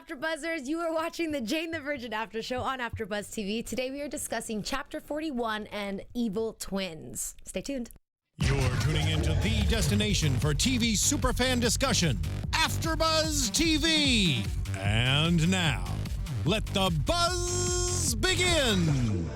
AfterBuzzers? You are watching the Jane the Virgin After Show on AfterBuzz TV. Today we are discussing Chapter 41 and Evil Twins. Stay tuned. You're tuning into the destination for TV superfan discussion, AfterBuzz TV. And now, let the buzz begin.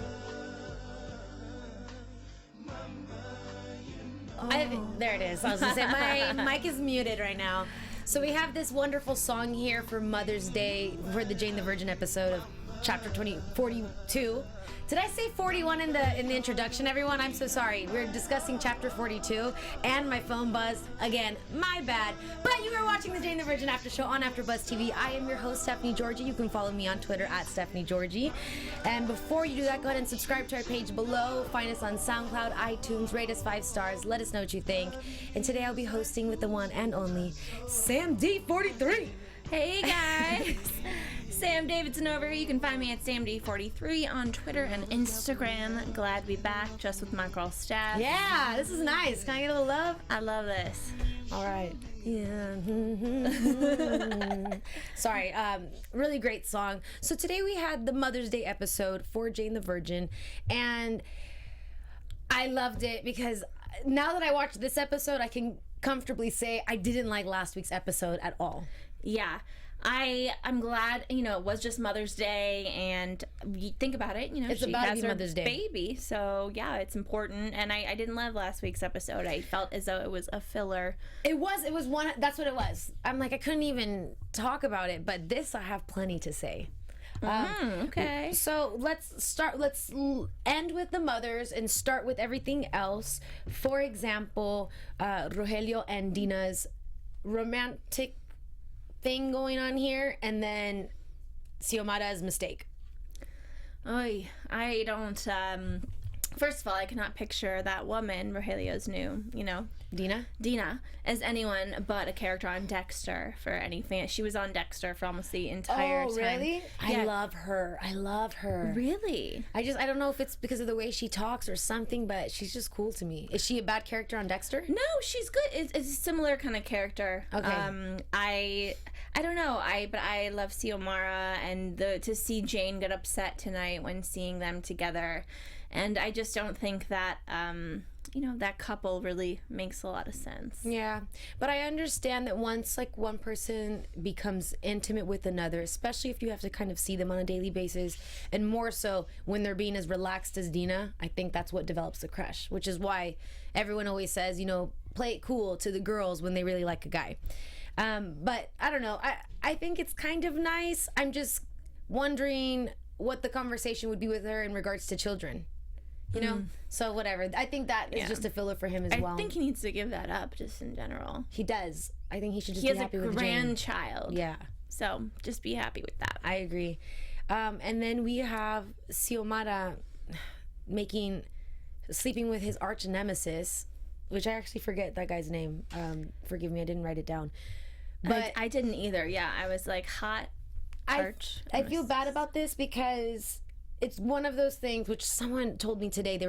There it is. I was going to say, my mic is muted right now. So we have this wonderful song here for Mother's Day for the Jane the Virgin episode of Chapter 42. Did I say 41 in the introduction, everyone? I'm so sorry. We're discussing Chapter 42, and my phone buzzed again. My bad. But you are watching the Jane the Virgin After Show on AfterBuzz TV. I am your host, Stephanie Giorgi. You can follow me on Twitter at Stephanie Giorgi. And before you do that, go ahead and subscribe to our page below. Find us on SoundCloud, iTunes. Rate us 5 stars. Let us know what you think. And today I'll be hosting with the one and only Sam D43. Hey guys. Sam Davidson over here. You can find me at SamD43 on Twitter and Instagram. Glad to be back just with my girl Steph. Yeah, this is nice. Can I get a little love? I love this. All right. Yeah. Sorry. Really great song. So today we had the Mother's Day episode for Jane the Virgin, and I loved it because now that I watched this episode, I can comfortably say I didn't like last week's episode at all. Yeah. I'm glad, it was just Mother's Day, and you think about it, it's she about has her Mother's Day baby, so yeah, it's important. And I didn't love last week's episode. I felt as though it was a filler. It was one. That's what it was. I'm like, I couldn't even talk about it, but this I have plenty to say. Okay. So let's end with the mothers and start with everything else. For example, Rogelio and Dina's romantic thing going on here, and then Xiomara's mistake. I don't, first of all, I cannot picture that woman, Rogelio's new, Dina, as anyone but a character on Dexter for any fan. She was on Dexter for almost the entire time. Oh, really? Yeah. I love her. Really? I don't know if it's because of the way she talks or something, but she's just cool to me. Is she a bad character on Dexter? No, she's good. It's a similar kind of character. Okay. I don't know. But I love Xiomara, and to see Jane get upset tonight when seeing them together, and I just don't think that that couple really makes a lot of sense. Yeah, but I understand that once one person becomes intimate with another, especially if you have to kind of see them on a daily basis, and more so when they're being as relaxed as Dina, I think that's what develops the crush, which is why everyone always says, play it cool to the girls when they really like a guy. But I don't know. I think it's kind of nice. I'm just wondering what the conversation would be with her in regards to children. So whatever. I think that is just a filler for him as well. I think he needs to give that up just in general. He does. I think he should just be happy with Jane. He has a grandchild. Yeah. So just be happy with that. I agree. And then we have Xiomara sleeping with his arch nemesis, which I actually forget that guy's name. Forgive me, I didn't write it down. But I didn't either. Yeah, I was like, hot arch. I feel bad about this because it's one of those things which someone told me today. They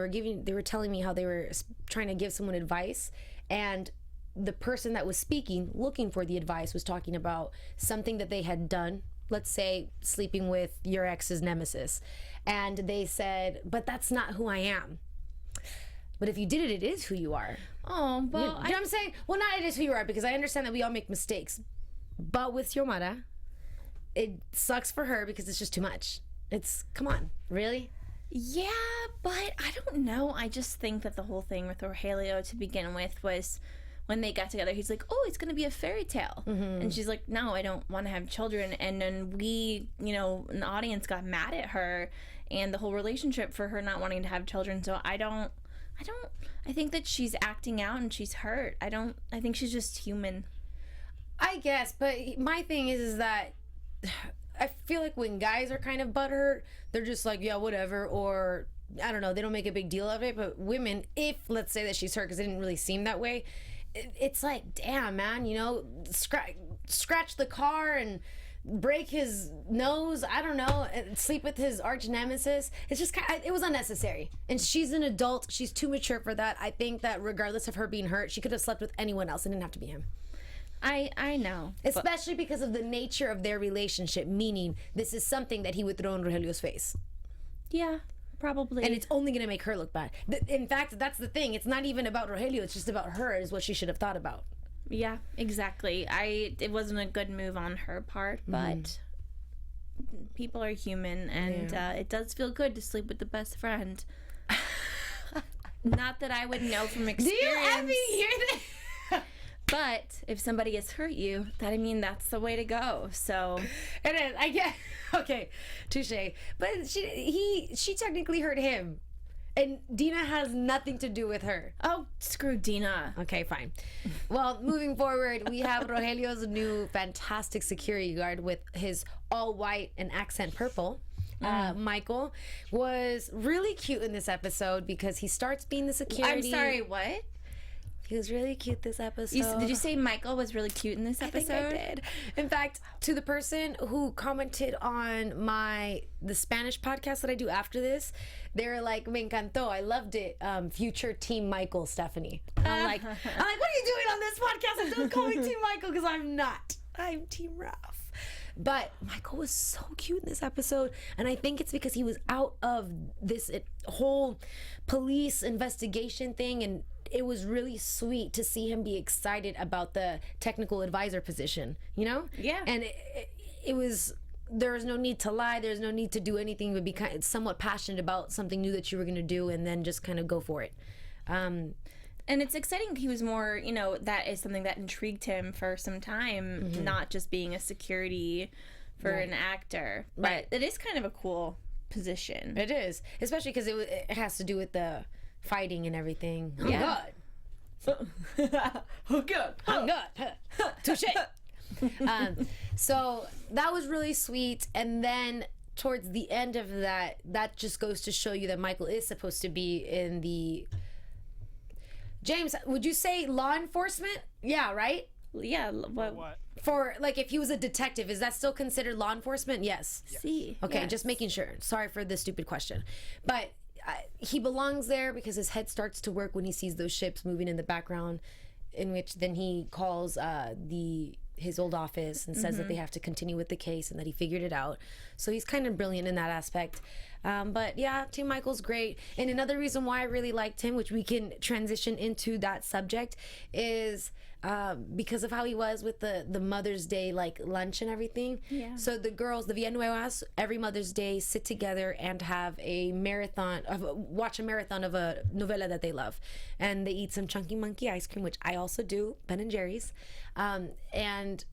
were telling me how they were trying to give someone advice, and the person that was speaking, looking for the advice, was talking about something that they had done. Let's say sleeping with your ex's nemesis, and they said, "But that's not who I am." But if you did it, it is who you are. Oh, well, you know what I'm saying? Well, not it is who you are, because I understand that we all make mistakes. But with Xiomara, it sucks for her because it's just too much. Come on, really? Yeah, but I don't know. I just think that the whole thing with Rogelio to begin with was when they got together, he's like, oh, it's going to be a fairy tale. Mm-hmm. And she's like, no, I don't want to have children. And then we, an the audience got mad at her and the whole relationship for her not wanting to have children. So I think that she's acting out and she's hurt. I think she's just human. I guess, but my thing is that I feel like when guys are kind of butthurt, they're just like, yeah, whatever, or I don't know, they don't make a big deal of it. But women, if let's say that she's hurt, because it didn't really seem that way, it's like, damn, man, scratch the car and break his nose, I don't know, sleep with his arch nemesis. It's just it was unnecessary. And she's an adult. She's too mature for that. I think that regardless of her being hurt, she could have slept with anyone else. It didn't have to be him. I know. Especially because of the nature of their relationship, meaning this is something that he would throw in Rogelio's face. Yeah, probably. And it's only going to make her look bad. In fact, that's the thing. It's not even about Rogelio. It's just about her, is what she should have thought about. Yeah, exactly. It wasn't a good move on her part, but people are human, and it does feel good to sleep with the best friend. Not that I would know from experience. Do you ever hear that? But if somebody has hurt you, that's the way to go. So it is. I get. Okay, touche. But she technically hurt him, and Dina has nothing to do with her. Oh, screw Dina. Okay, fine. Well, moving forward, we have Rogelio's new fantastic security guard with his all white and accent purple. Michael was really cute in this episode because he starts being the security. I'm sorry, what? He was really cute this episode. Did you say Michael was really cute in this episode? I think I did. In fact, to the person who commented on the Spanish podcast that I do after this, they're like, "Me encantó, I loved it. Future Team Michael, Stephanie." And I'm like, what are you doing on this podcast? And don't call me Team Michael, because I'm not. I'm Team Ralph. But Michael was so cute in this episode, and I think it's because he was out of this whole police investigation thing, and it was really sweet to see him be excited about the technical advisor position, you know? Yeah. And it was, there was no need to lie, there's no need to do anything but be somewhat passionate about something new that you were going to do, and then just kind of go for it. And it's exciting. He was more, that is something that intrigued him for some time, not just being a security for an actor. But it is kind of a cool position. It is, especially because it has to do with the fighting and everything. Yeah. Oh, God. Oh, God. Touche. So that was really sweet. And then towards the end of that just goes to show you that Michael is supposed to be in the... James, would you say law enforcement? Yeah, right? Yeah. What? For, like, if he was a detective, is that still considered law enforcement? Yes. See. Okay, just making sure. Sorry for the stupid question. But he belongs there because his head starts to work when he sees those ships moving in the background, in which then he calls his old office and says that they have to continue with the case and that he figured it out. So he's kind of brilliant in that aspect. But yeah, Team Michael's great. And another reason why I really liked him, which we can transition into that subject, is because of how he was with the Mother's Day like lunch and everything. Yeah. So the girls, the Villanuevas, every Mother's Day sit together and have watch a marathon of a novela that they love, and they eat some Chunky Monkey ice cream, which I also do, Ben and Jerry's, and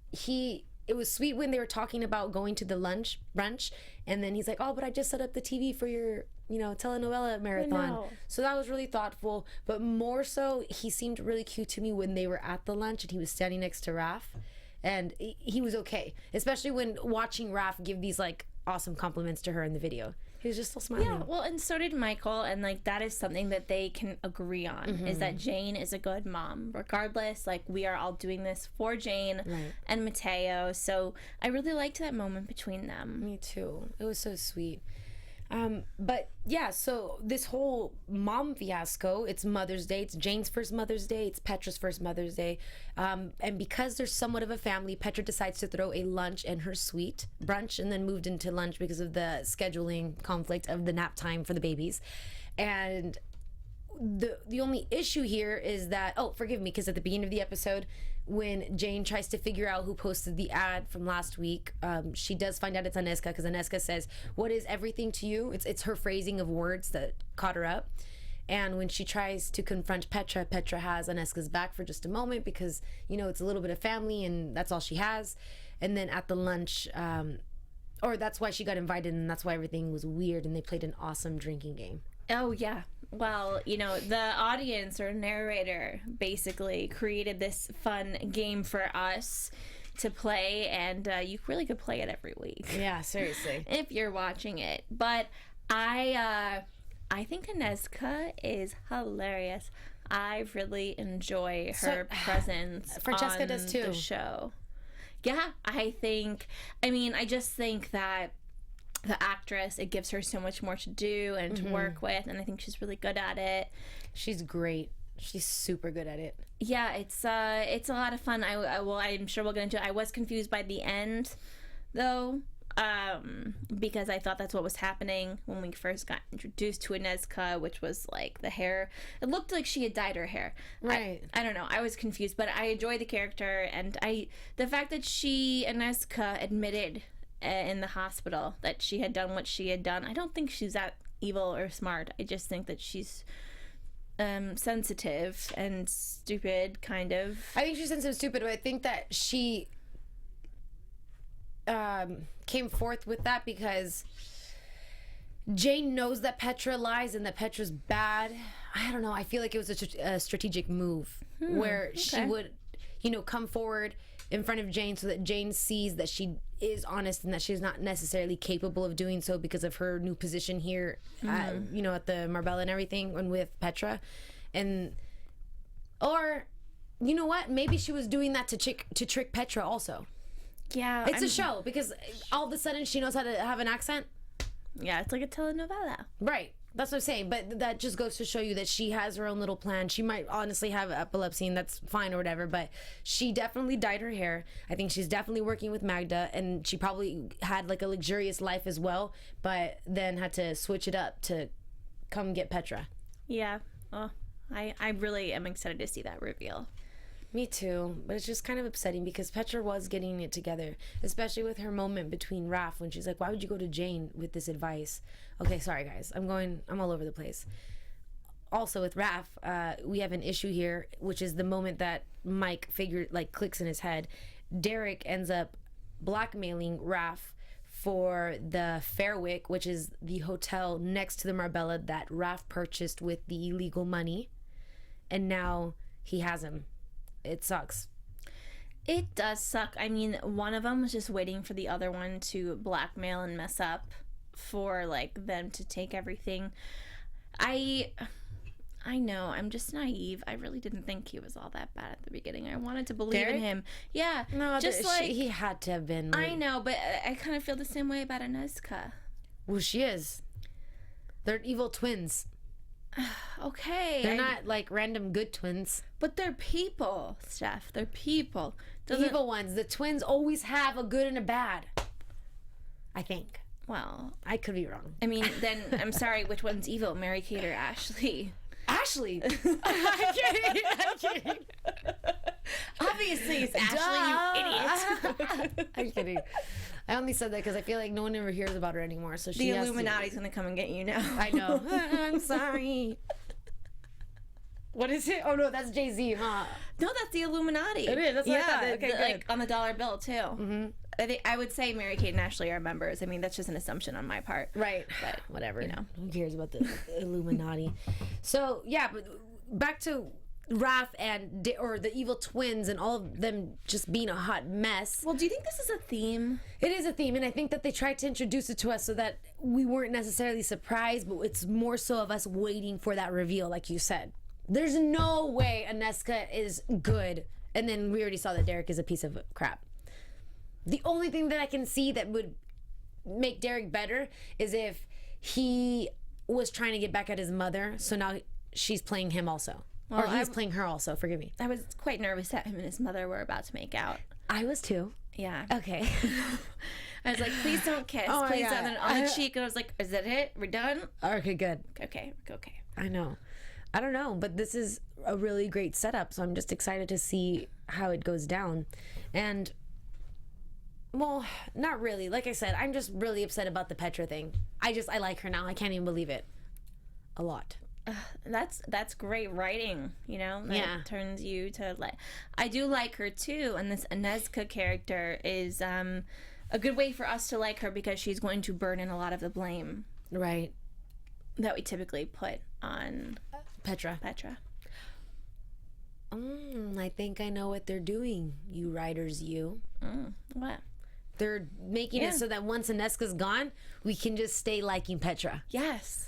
it was sweet when they were talking about going to the brunch, and then he's like, "Oh, but I just set up the TV for your, telenovela marathon." So that was really thoughtful. But more so, he seemed really cute to me when they were at the lunch and he was standing next to Raph, and he was okay, especially when watching Raph give these like awesome compliments to her in the video. He was just still smiling. Yeah, well, and so did Michael, and like that is something that they can agree on, is that Jane is a good mom. Regardless, like we are all doing this for Jane and Mateo. So I really liked that moment between them. Me too. It was so sweet. But yeah, so this whole mom fiasco, it's Mother's Day, it's Jane's first Mother's Day, it's Petra's first Mother's Day, and because they're somewhat of a family, Petra decides to throw a lunch in her suite, brunch, and then moved into lunch because of the scheduling conflict of the nap time for the babies. And the only issue here is that, forgive me, because at the beginning of the episode, when Jane tries to figure out who posted the ad from last week, she does find out it's Aneska, because Aneska says, "What is everything to you?" It's her phrasing of words that caught her up. And when she tries to confront Petra, Petra has Aneska's back for just a moment because, it's a little bit of family and that's all she has. And then at the lunch, or that's why she got invited, and that's why everything was weird, and they played an awesome drinking game. Oh, yeah. Well, the audience or narrator basically created this fun game for us to play, and you really could play it every week. Yeah, seriously. If you're watching it. But I think Aneska is hilarious. I really enjoy her presence Francesca on does too. The show. Yeah, I just think that the actress, it gives her so much more to do and to work with, and I think she's really good at it. She's great. She's super good at it. Yeah, it's a lot of fun. I'm sure we'll get into it. I was confused by the end, though, because I thought that's what was happening when we first got introduced to Inezka, which was like the hair. It looked like she had dyed her hair. Right. I don't know. I was confused, but I enjoy the character, and the fact that Inezka admitted in the hospital that she had done what she had done. I don't think she's that evil or smart. I just think that she's sensitive and stupid, kind of. I think she's sensitive and stupid, but I think that she came forth with that because Jane knows that Petra lies and that Petra's bad. I don't know. I feel like it was a strategic move where she would, come forward in front of Jane so that Jane sees that she is honest and that she's not necessarily capable of doing so because of her new position here, at the Marbella and everything, and with Petra. Or, you know what? Maybe she was doing that to trick Petra also. Yeah. It's a show because all of a sudden she knows how to have an accent. Yeah, it's like a telenovela. Right. That's what I'm saying. But that just goes to show you that she has her own little plan. She might honestly have epilepsy and that's fine or whatever, but she definitely dyed her hair. I think she's definitely working with Magda, and she probably had like a luxurious life as well, but then had to switch it up to come get Petra. Yeah. Oh, I really am excited to see that reveal. Me too, but it's just kind of upsetting because Petra was getting it together, especially with her moment between Raph when she's like, why would you go to Jane with this advice? Okay, sorry guys, I'm all over the place. Also with Raph, we have an issue here, which is the moment that Mike clicks in his head. Derek ends up blackmailing Raph for the Fairwick, which is the hotel next to the Marbella that Raph purchased with the illegal money, and now he has him. It sucks. It does suck. I mean, one of them was just waiting for the other one to blackmail and mess up for like them to take everything. I know, I'm just naive. I really didn't think he was all that bad at the beginning. I wanted to believe in him. Yeah. No, just he had to have been. I know, but I kind of feel the same way about Inezka. Well, she is. They're evil twins. Okay. They're not like random good twins. But they're people, Steph. They're people. The evil ones. The twins always have a good and a bad. I think. Well, I could be wrong. I mean, then I'm sorry, which one's evil? Mary-Kate or Ashley? Ashley. I'm kidding. Obviously it's Ashley, you idiot. I'm kidding. I only said that because I feel like no one ever hears about her anymore. So the Illuminati's gonna come and get you now. I know. I'm sorry. What is it? Oh no, that's Jay-Z, huh? No, that's the Illuminati. It is. That's what I thought. Okay, good. Like on the dollar bill too. Mm-hmm. I would say Mary-Kate and Ashley are members. I mean, that's just an assumption on my part. Right. But whatever. Who cares about the Illuminati? So yeah, but back to Raph or the evil twins and all of them just being a hot mess. Well, do you think this is a theme? It is a theme, and I think that they tried to introduce it to us so that we weren't necessarily surprised, but it's more so of us waiting for that reveal, like you said. There's no way Inezka is good, and then we already saw that Derek is a piece of crap. The only thing that I can see that would make Derek better is if he was trying to get back at his mother, so now she's playing him also. Well, or he's playing her also, forgive me. I was quite nervous that him and his mother were about to make out. I was too. Yeah. Okay. I was like, please don't kiss. Oh, please don't. On the cheek. And I was like, is that it? We're done? Okay, good. Okay. I know. I don't know, but this is a really great setup, so I'm just excited to see how it goes down. And, well, not really. Like I said, I'm just really upset about the Petra thing. I like her now. I can't even believe it. A lot. That's great writing, that turns you to like. I do like her too, and this Inezka character is a good way for us to like her because she's going to burden a lot of the blame, right, that we typically put on Petra. I think I know what they're doing, you writers. What? They're making it so that once Inezka's gone, we can just stay liking Petra. Yes.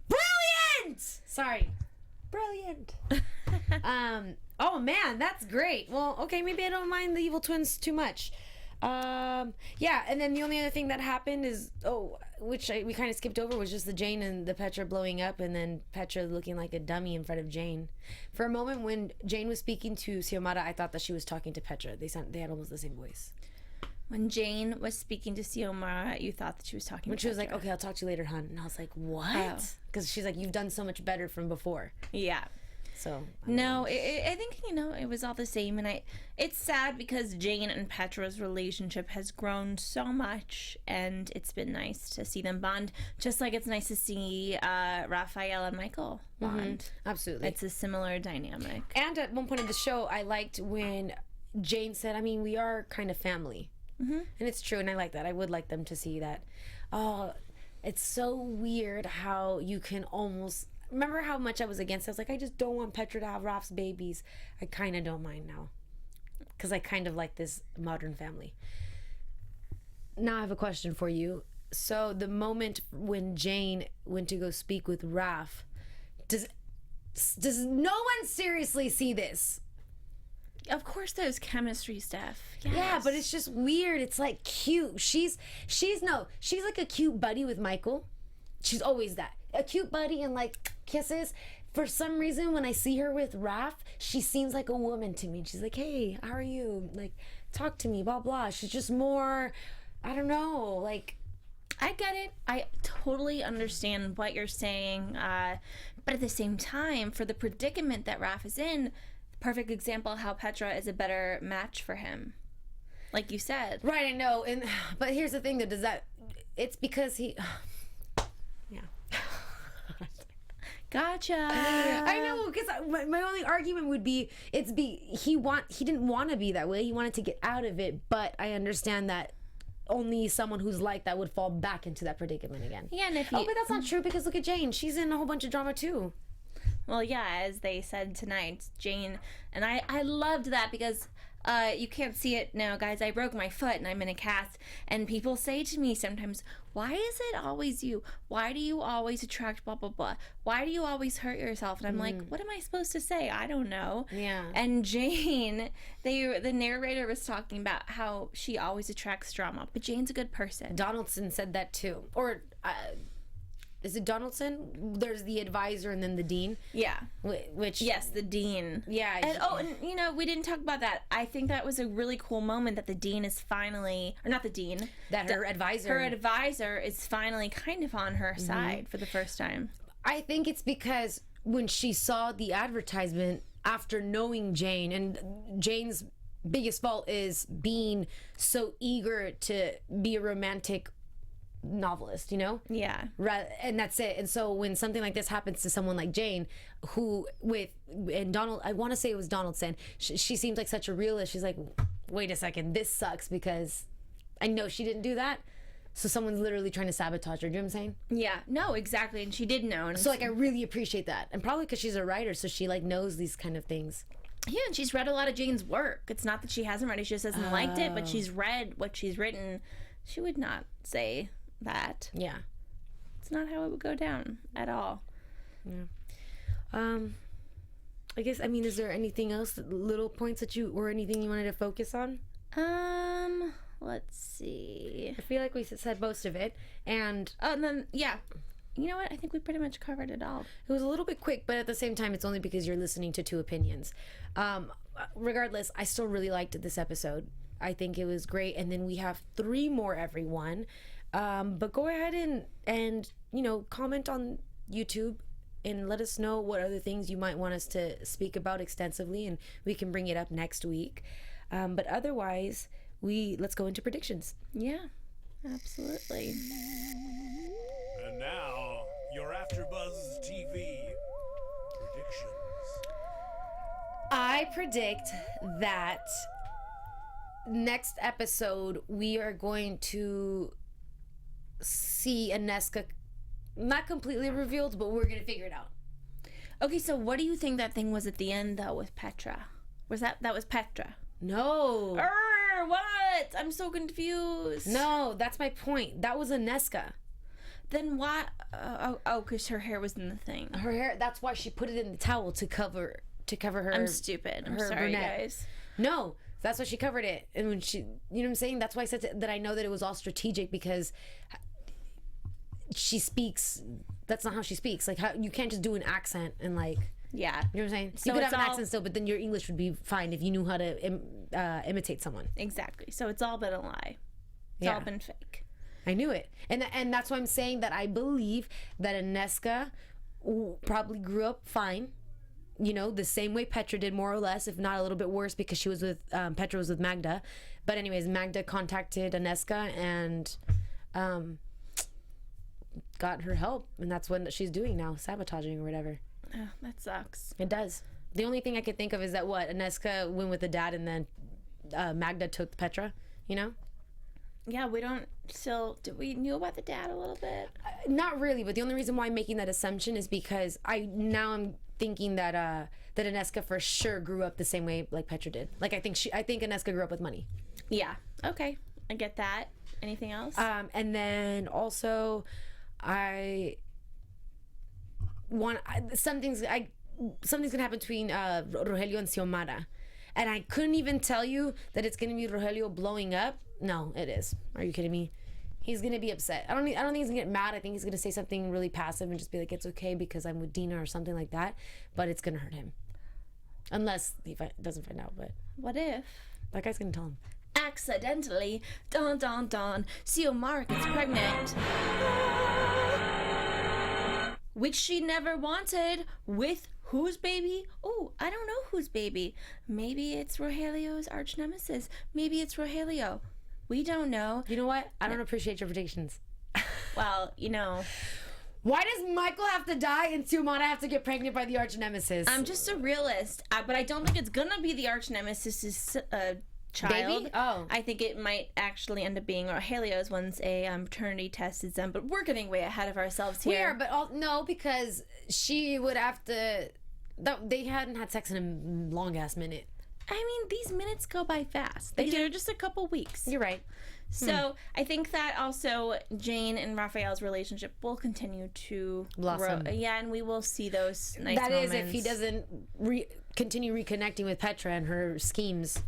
Brilliant! Sorry. Brilliant. Oh man, that's great. Well, okay, maybe I don't mind the evil twins too much. Yeah, and then the only other thing that happened is, we kind of skipped over, was just the Jane and the Petra blowing up, and then Petra looking like a dummy in front of Jane. For a moment, when Jane was speaking to Xiomara, I thought that she was talking to Petra. They had almost the same voice. When Jane was speaking to Xiomara, you thought that she was talking when to she was Petra. like, okay, I'll talk to you later, hon. And I was like, what? Because she's like, you've done so much better from before. Yeah. So no, I think it was all the same, and it's sad because Jane and Petra's relationship has grown so much, and it's been nice to see them bond, just like it's nice to see Raphael and Michael bond. Absolutely, it's a similar dynamic. And at one point in the show, I liked when Jane said, "I mean, we are kind of family," and it's true, and I like that. I would like them to see that. Oh, it's so weird how you can almost. Remember how much I was against it? I was like, I just don't want Petra to have Raph's babies. I kind of don't mind now. Because I kind of like this modern family. Now I have a question for you. So the moment when Jane went to go speak with Raph, does no one seriously see this? Of course there's chemistry stuff. Yes. Yeah, but it's just weird. It's like cute. She's like a cute buddy with Michael. She's always that. A cute buddy and like kisses. For some reason, when I see her with Raph, she seems like a woman to me. She's like, hey, how are you? Like, talk to me, blah, blah. She's just more, I don't know, like. I get it. I totally understand what you're saying. But at the same time, for the predicament that Raph is in, perfect example how Petra is a better match for him. Like you said. Right, I know. But here's the thing, though. It's because he. Yeah. Gotcha. I know, because my only argument would be he didn't want to be that way. He wanted to get out of it, but I understand that only someone who's like that would fall back into that predicament again. Yeah, and but that's not true, because look at Jane. She's in a whole bunch of drama too. Well, yeah, as they said tonight, Jane, and I loved that because you can't see it now, guys. I broke my foot and I'm in a cast, and people say to me sometimes, why is it always you? Why do you always attract blah, blah, blah? Why do you always hurt yourself? And I'm like, what am I supposed to say? I don't know. Yeah. And Jane, the narrator was talking about how she always attracts drama, but Jane's a good person. Donaldson said that too. Or is it Donaldson? There's the advisor and then the dean. Yeah. Which yes, the dean. Yeah. And we didn't talk about that. I think that was a really cool moment that the dean is finally, or not the dean. That her advisor. Her advisor is finally kind of on her side for the first time. I think it's because when she saw the advertisement after knowing Jane, and Jane's biggest fault is being so eager to be a romantic novelist, you know? Yeah. And that's it. And so when something like this happens to someone like Jane, I want to say it was Donaldson, she seems like such a realist. She's like, wait a second, this sucks because I know she didn't do that. So someone's literally trying to sabotage her. Do you know what I'm saying? Yeah. No, exactly. And she did know. And so like, I really appreciate that. And probably because she's a writer, so she like knows these kind of things. Yeah, and she's read a lot of Jane's work. It's not that she hasn't read it, she just hasn't liked it, but she's read what she's written. She would not say that. Yeah. It's not how it would go down at all. Yeah. I guess, I mean, is there anything else, little points or anything you wanted to focus on? Let's see. I feel like we said most of it. And then, yeah. You know what? I think we pretty much covered it all. It was a little bit quick, but at the same time, it's only because you're listening to two opinions. Regardless, I still really liked this episode. I think it was great. And then we have 3 more, everyone. But go ahead and comment on YouTube and let us know what other things you might want us to speak about extensively, and we can bring it up next week. But otherwise, let's go into predictions. Yeah, absolutely. And now, your AFTERBUZZ TV predictions. I predict that next episode we are going to see Aneska not completely revealed, but we're going to figure it out. Okay, so what do you think that thing was at the end, though, with Petra? That was Petra? No. What? I'm so confused. No, that's my point. That was Aneska. Then why? Because her hair was in the thing. Her hair. That's why she put it in the towel to cover her. I'm stupid. I'm sorry, brunette. guys. No, That's why she covered it. And when she, you know what I'm saying? That's why I said that I know that it was all strategic, because she speaks, that's not how she speaks. Like, how you can't just do an accent and like, Yeah. you know what I'm saying? So you could it's have an all- accent still, but then your English would be fine if you knew how to imitate someone. Exactly. So it's all been a lie. It's all been fake. I knew it. And that's why I'm saying that I believe that Aneska probably grew up fine. You know, the same way Petra did, more or less, if not a little bit worse, because she was with, Petra was with Magda. But anyways, Magda contacted Aneska and got her help. And that's what she's doing now, sabotaging or whatever. Oh, that sucks. It does. The only thing I could think of is that Aneska went with the dad and then Magda took Petra, you know? Yeah, we don't still... Do we knew about the dad a little bit? Not really, but the only reason why I'm making that assumption is because I'm thinking that that Aneska for sure grew up the same way like Petra did. Like I think Aneska grew up with money. Yeah. Okay. I get that. Anything else? And then also something's gonna happen between Rogelio and Xiomara. And I couldn't even tell you that it's gonna be Rogelio blowing up. No, it is. Are you kidding me? He's gonna be upset. I don't think he's gonna get mad. I think he's gonna say something really passive and just be like, "It's okay because I'm with Dina" or something like that. But it's gonna hurt him, unless he doesn't find out. But what if that guy's gonna tell him accidentally, Xiomara gets pregnant, which she never wanted, with whose baby? Oh, I don't know whose baby. Maybe it's Rogelio's arch nemesis. Maybe it's Rogelio. We don't know. You know what? I don't appreciate your predictions. Well, you know. Why does Michael have to die and Xiomara have to get pregnant by the arch nemesis? I'm just a realist, but I don't think it's gonna be the arch nemesis' child. Baby? Oh. I think it might actually end up being Rogelio's once a paternity test is done. But we're getting way ahead of ourselves here. We are, but no, because she would have to. They hadn't had sex in a long ass minute. I mean, these minutes go by fast. They're just a couple weeks. You're right. So I think that also Jane and Raphael's relationship will continue to blossom. grow. Yeah, and we will see those nice that moments. is if he doesn't continue reconnecting with Petra and her schemes.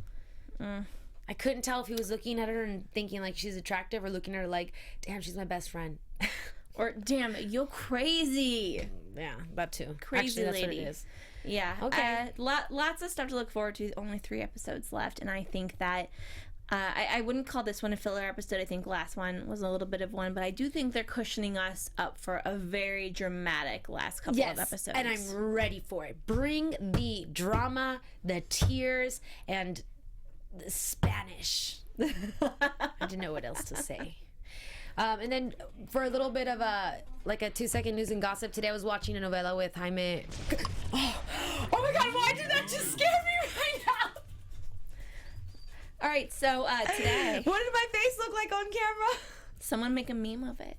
I couldn't tell if he was looking at her and thinking like she's attractive, or looking at her like, damn, she's my best friend. Or damn, you're crazy. Yeah, that too. Crazy Actually, that's lady. what it is. Yeah. Okay. Lots of stuff to look forward to. Only 3 episodes left, and I think that I wouldn't call this one a filler episode. I think last one was a little bit of one, but I do think they're cushioning us up for a very dramatic last couple of episodes. And I'm ready for it. Bring the drama, the tears, and the Spanish. I didn't know what else to say. And then for a little bit of a 2-second news and gossip, today I was watching a novela with Jaime. Oh my God, why did that just scare me right now? All right, so today. What did my face look like on camera? Someone make a meme of it.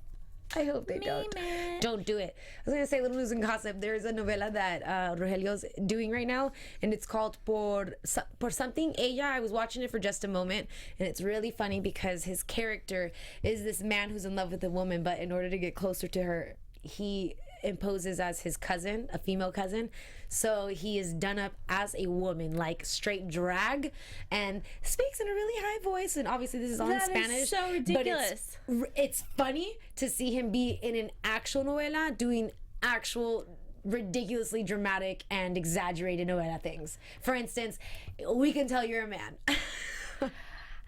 I hope they don't. Don't do it. I was going to say, little news and gossip. There's a novela that Rogelio's doing right now, and it's called Por Something Ella. I was watching it for just a moment, and it's really funny because his character is this man who's in love with a woman, but in order to get closer to her, he imposes as his cousin, a female cousin. So he is done up as a woman, like straight drag, and speaks in a really high voice. And obviously this is all in Spanish. Is so ridiculous. But it's funny to see him be in an actual novela doing actual ridiculously dramatic and exaggerated novela things. For instance, we can tell you're a man.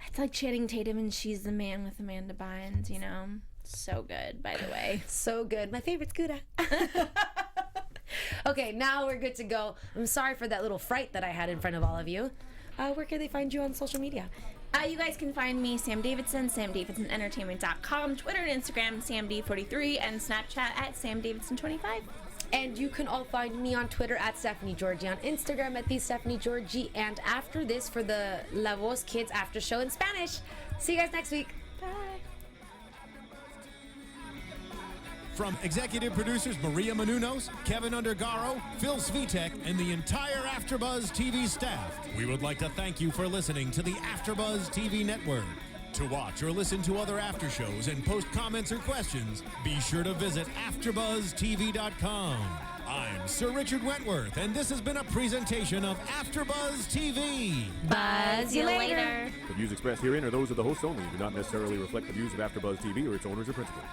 It's like Channing Tatum and She's the Man with Amanda Bynes, you know? So good, by the way. So good. My favorite's Gouda. Okay, now we're good to go. I'm sorry for that little fright that I had in front of all of you. Where can they find you on social media? You guys can find me, Sam Davidson, samdavidsonentertainment.com, Twitter and Instagram, SamD43, and Snapchat at SamDavidson25. And you can all find me on Twitter at Stephanie Giorgi, on Instagram at the Stephanie Giorgi, and after this for the La Voz Kids after show in Spanish. See you guys next week. Bye. From executive producers Maria Menounos, Kevin Undergaro, Phil Svitek, and the entire AfterBuzz TV staff, we would like to thank you for listening to the AfterBuzz TV network. To watch or listen to other after shows and post comments or questions, be sure to visit AFTERBUZZTV.com. I'm Sir Richard Wentworth, and this has been a presentation of AFTERBUZZ TV. Buzz you later. The views expressed herein are those of the hosts only and do not necessarily reflect the views of AfterBuzz TV or its owners or principals.